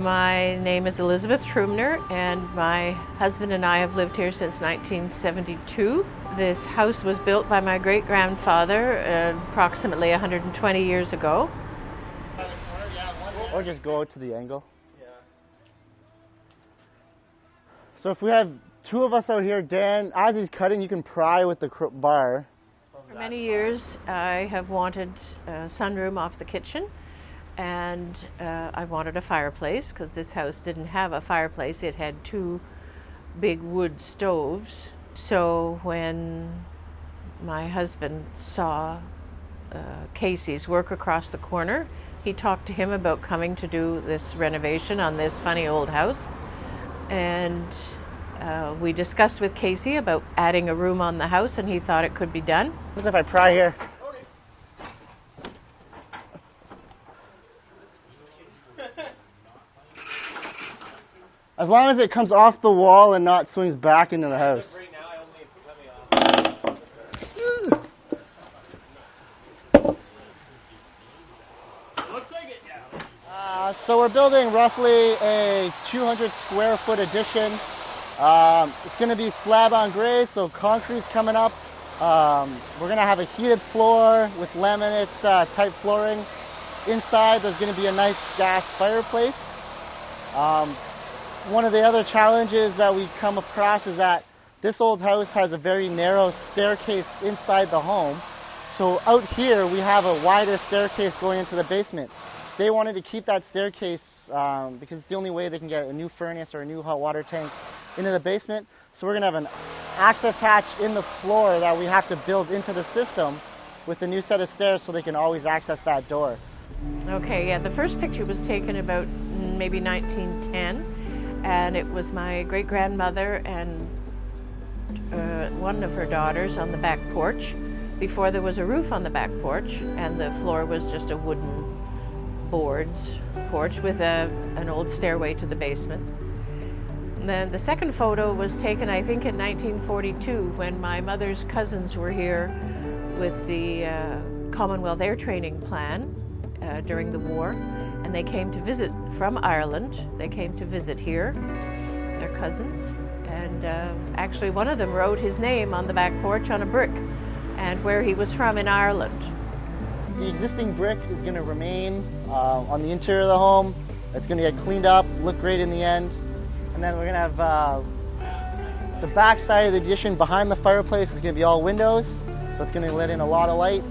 My name is Elizabeth Trumner, and my husband and I have lived here since 1972. This house was built by my great-grandfather approximately 120 years ago. Or just go to the angle. Yeah. So if we have two of us out here, Dan, as he's cutting, you can pry with the bar. For many years, I have wanted a sunroom off the kitchen, and I wanted a fireplace because this house didn't have a fireplace. It had two big wood stoves. So when my husband saw Casey's work across the corner, he talked to him about coming to do this renovation on this funny old house. And we discussed with Casey about adding a room on the house, and he thought it could be done. What if I pry here? As long as it comes off the wall and not swings back into the house. So we're building roughly a 200 square foot addition. It's going to be slab on grade, so concrete's coming up. We're going to have a heated floor with laminate type flooring. Inside there's going to be a nice gas fireplace. One of the other challenges that we come across is that this old house has a very narrow staircase inside the home. So out here we have a wider staircase going into the basement. They wanted to keep that staircase because it's the only way they can get a new furnace or a new hot water tank into the basement. So we're going to have an access hatch in the floor that we have to build into the system with a new set of stairs so they can always access that door. Okay, yeah, the first picture was taken about maybe 1910, and it was my great-grandmother and one of her daughters on the back porch before there was a roof on the back porch, and the floor was just a wooden boards porch with an old stairway to the basement. And then the second photo was taken, I think, in 1942 when my mother's cousins were here with the Commonwealth Air Training Plan during the war, and they came to visit from Ireland. They came to visit here, their cousins, and actually one of them wrote his name on the back porch on a brick and where he was from in Ireland. The existing brick is going to remain on the interior of the home. It's going to get cleaned up, look great in the end. And then we're going to have the back side of the addition behind the fireplace is going to be all windows. So it's going to let in a lot of light.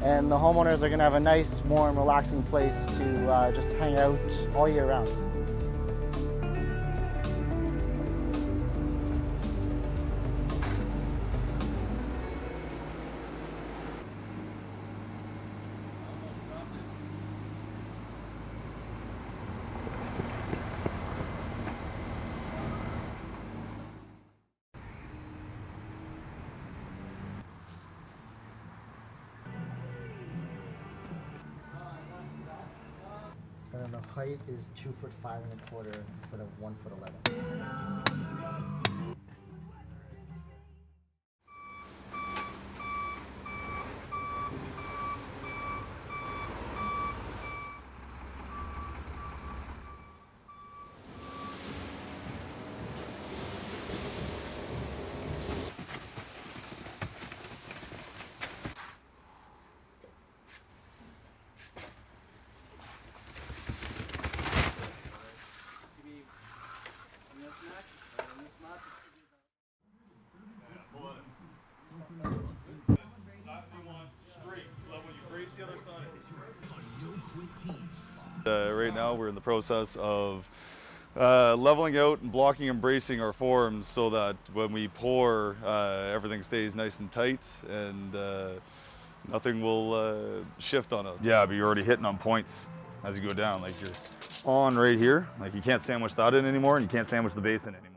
And the homeowners are going to have a nice, warm, relaxing place to just hang out all year round. And the height is 2 foot 5 1/4 instead of 1 foot 11. Right now we're in the process of leveling out and blocking and bracing our forms so that when we pour, everything stays nice and tight and nothing will shift on us. Yeah, but you're already hitting on points as you go down. Like you're on right here, like you can't sandwich that in anymore and you can't sandwich the base in anymore.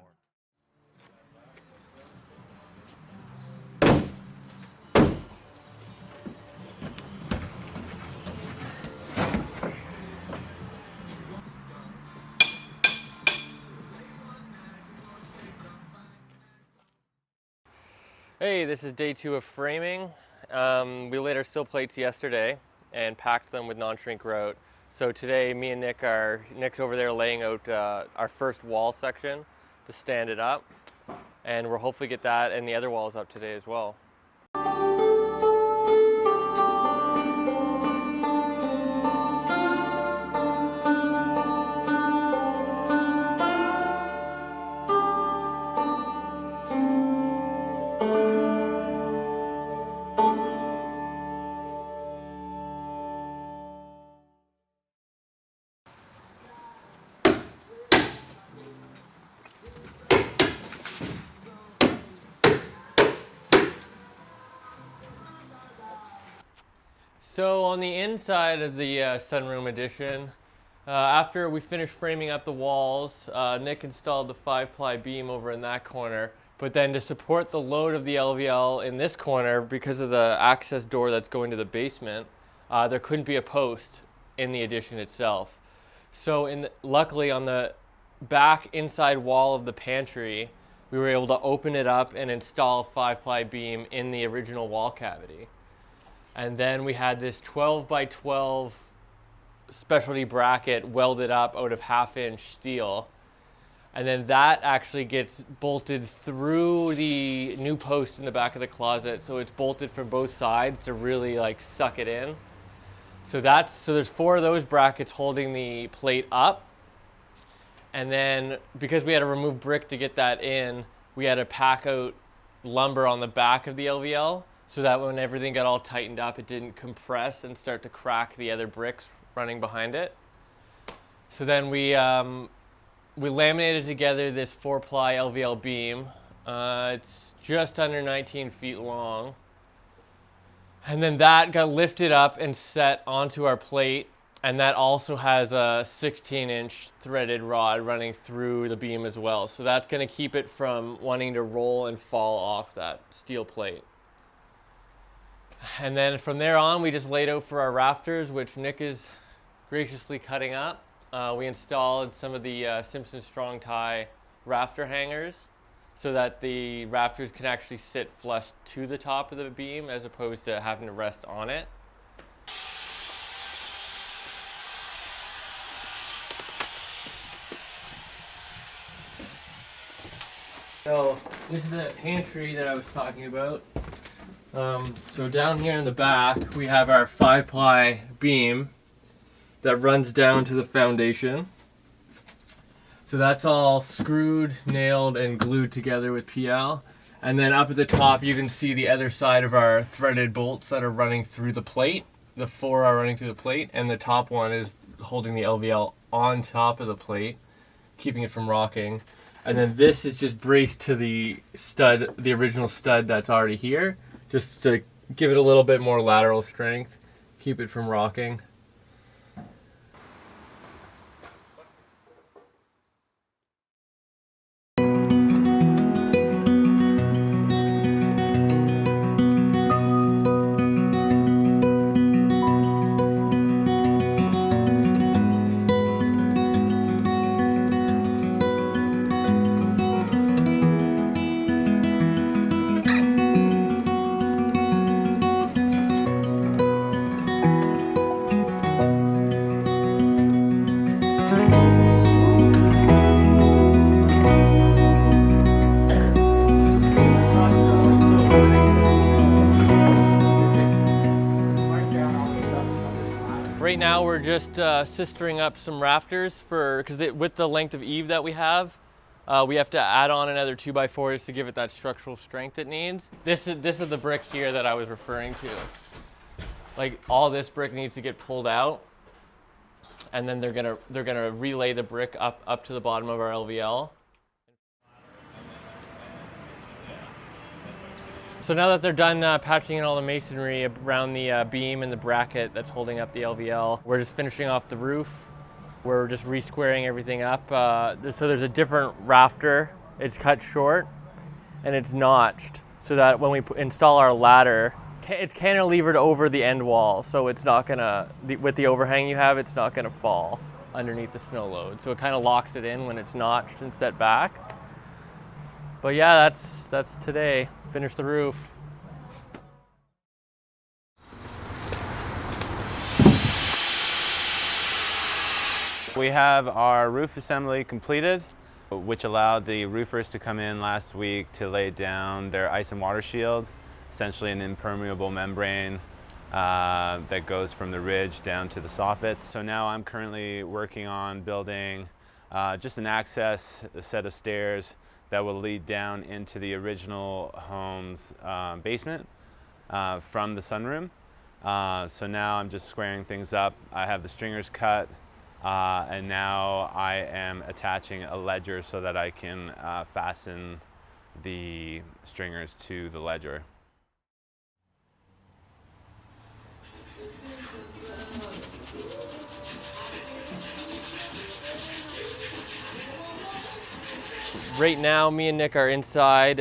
Hey, this is day 2 of framing. We laid our sill plates yesterday and packed them with non-shrink grout So today, me and Nick's over there laying out our first wall section to stand it up, and we'll hopefully get that and the other walls up today as well. So on the inside of the sunroom addition, after we finished framing up the walls, Nick installed the 5-ply beam over in that corner. But then to support the load of the LVL in this corner, because of the access door that's going to the basement, there couldn't be a post in the addition itself. So luckily on the back inside wall of the pantry, we were able to open it up and install a 5-ply beam in the original wall cavity. And then we had this 12 by 12 specialty bracket welded up out of 1/2-inch steel. And then that actually gets bolted through the new post in the back of the closet. So it's bolted from both sides to really like suck it in. So there's 4 of those brackets holding the plate up. And then because we had to remove brick to get that in, we had to pack out lumber on the back of the LVL, so that when everything got all tightened up, it didn't compress and start to crack the other bricks running behind it. So then we laminated together this 4-ply LVL beam. It's just under 19 feet long. And then that got lifted up and set onto our plate. And that also has a 16-inch threaded rod running through the beam as well. So that's going to keep it from wanting to roll and fall off that steel plate. And then from there on, we just laid out for our rafters, which Nick is graciously cutting up. We installed some of the Simpson Strong Tie rafter hangers so that the rafters can actually sit flush to the top of the beam as opposed to having to rest on it. So this is the pantry that I was talking about. So down here in the back, we have our 5-ply beam that runs down to the foundation. So that's all screwed, nailed, and glued together with PL. And then up at the top, you can see the other side of our threaded bolts that are running through the plate. The 4 are running through the plate, and the top one is holding the LVL on top of the plate, keeping it from rocking. And then this is just braced to the stud, the original stud that's already here, just to give it a little bit more lateral strength, keep it from rocking. Right now we're just sistering up some rafters because with the length of eave that we have to add on another 2x4s to give it that structural strength it needs. This is the brick here that I was referring to. Like all this brick needs to get pulled out, and then they're gonna relay the brick up to the bottom of our LVL. So now that they're done patching in all the masonry around the beam and the bracket that's holding up the LVL, we're just finishing off the roof. We're just re-squaring everything up. So there's a different rafter. It's cut short and it's notched so that when we install our ladder, it's cantilevered over the end wall. So it's not gonna, with the overhang you have, it's not gonna fall underneath the snow load. So it kind of locks it in when it's notched and set back. But yeah, that's today. Finish the roof. We have our roof assembly completed, which allowed the roofers to come in last week to lay down their ice and water shield, essentially an impermeable membrane that goes from the ridge down to the soffits. So now I'm currently working on building just an access set of stairs that will lead down into the original home's basement from the sunroom. So now I'm just squaring things up. I have the stringers cut, and now I am attaching a ledger so that I can fasten the stringers to the ledger. Right now, me and Nick are inside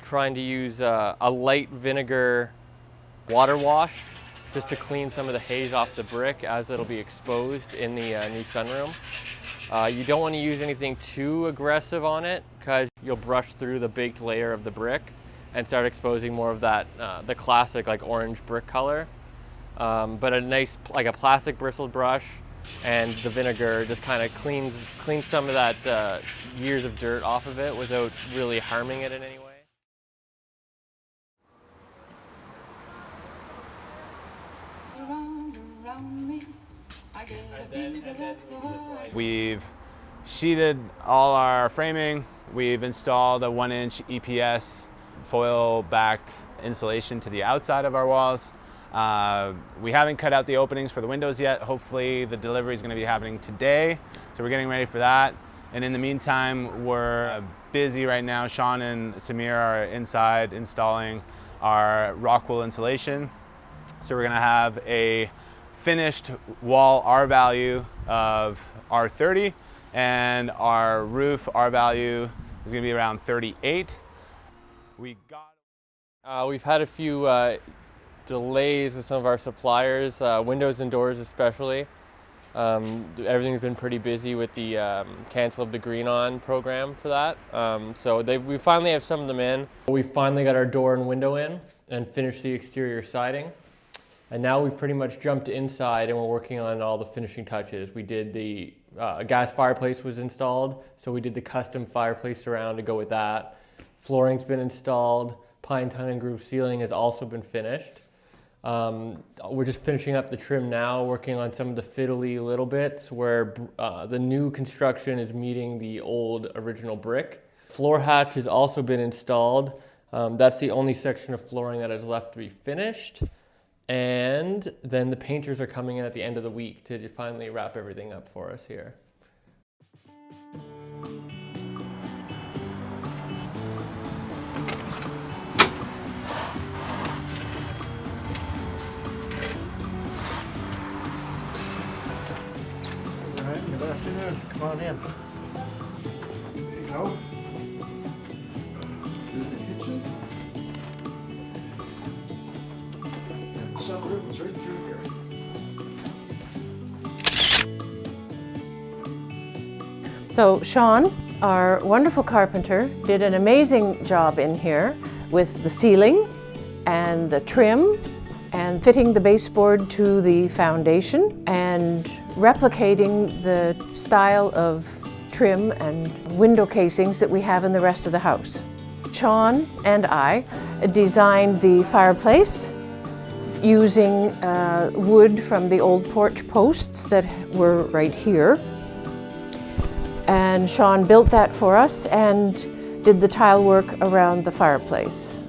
trying to use a light vinegar water wash just to clean some of the haze off the brick as it'll be exposed in the new sunroom. You don't want to use anything too aggressive on it because you'll brush through the baked layer of the brick and start exposing more of that, the classic like orange brick color. But a nice, like a plastic bristled brush and the vinegar just kind of cleans some of that years of dirt off of it without really harming it in any way. We've sheeted all our framing. We've installed a 1-inch EPS foil-backed insulation to the outside of our walls. We haven't cut out the openings for the windows yet. Hopefully the delivery is going to be happening today, so we're getting ready for that. And in the meantime, we're busy right now. Sean and Samir are inside installing our rock wool insulation. So we're going to have a finished wall R value of R30, and our roof R value is going to be around 38. We've had a few delays with some of our suppliers, windows and doors especially. Everything's been pretty busy with the cancel of the green on program for that. So we finally have some of them in. We finally got our door and window in and finished the exterior siding. And now we've pretty much jumped inside and we're working on all the finishing touches. We did the gas fireplace was installed, so we did the custom fireplace surround to go with that. Flooring's been installed. Pine tongue and groove ceiling has also been finished. We're just finishing up the trim now, working on some of the fiddly little bits where the new construction is meeting the old original brick. Floor hatch has also been installed. That's the only section of flooring that is left to be finished. And then the painters are coming in at the end of the week to finally wrap everything up for us here. Good afternoon. Come on in. There you go. Here's the kitchen. And the sunroom is right through here. So Sean, our wonderful carpenter, did an amazing job in here with the ceiling and the trim and fitting the baseboard to the foundation and replicating the style of trim and window casings that we have in the rest of the house. Sean and I designed the fireplace using wood from the old porch posts that were right here. And Sean built that for us and did the tile work around the fireplace.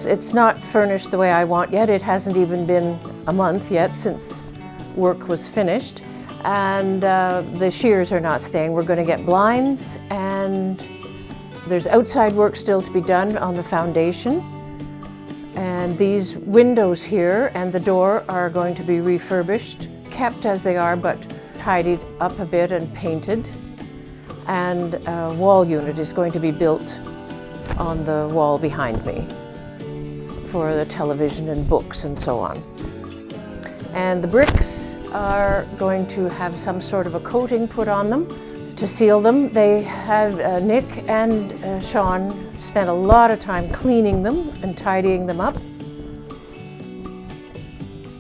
It's not furnished the way I want yet. It hasn't even been a month yet since work was finished. And the shears are not staying. We're going to get blinds, and there's outside work still to be done on the foundation. And these windows here and the door are going to be refurbished, kept as they are, but tidied up a bit and painted. And a wall unit is going to be built on the wall behind me for the television and books and so on. And the bricks are going to have some sort of a coating put on them to seal them. They had Nick and Sean spent a lot of time cleaning them and tidying them up.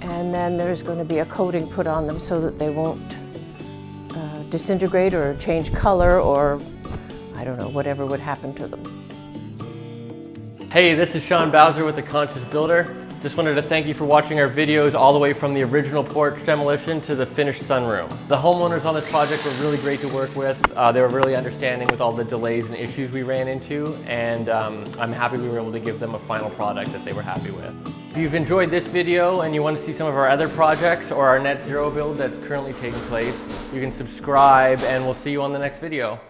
And then there's going to be a coating put on them so that they won't disintegrate or change color, or I don't know, whatever would happen to them. Hey, this is Sean Bowser with The Conscious Builder. Just wanted to thank you for watching our videos all the way from the original porch demolition to the finished sunroom. The homeowners on this project were really great to work with. They were really understanding with all the delays and issues we ran into, and I'm happy we were able to give them a final product that they were happy with. If you've enjoyed this video and you want to see some of our other projects or our net zero build that's currently taking place, you can subscribe, and we'll see you on the next video.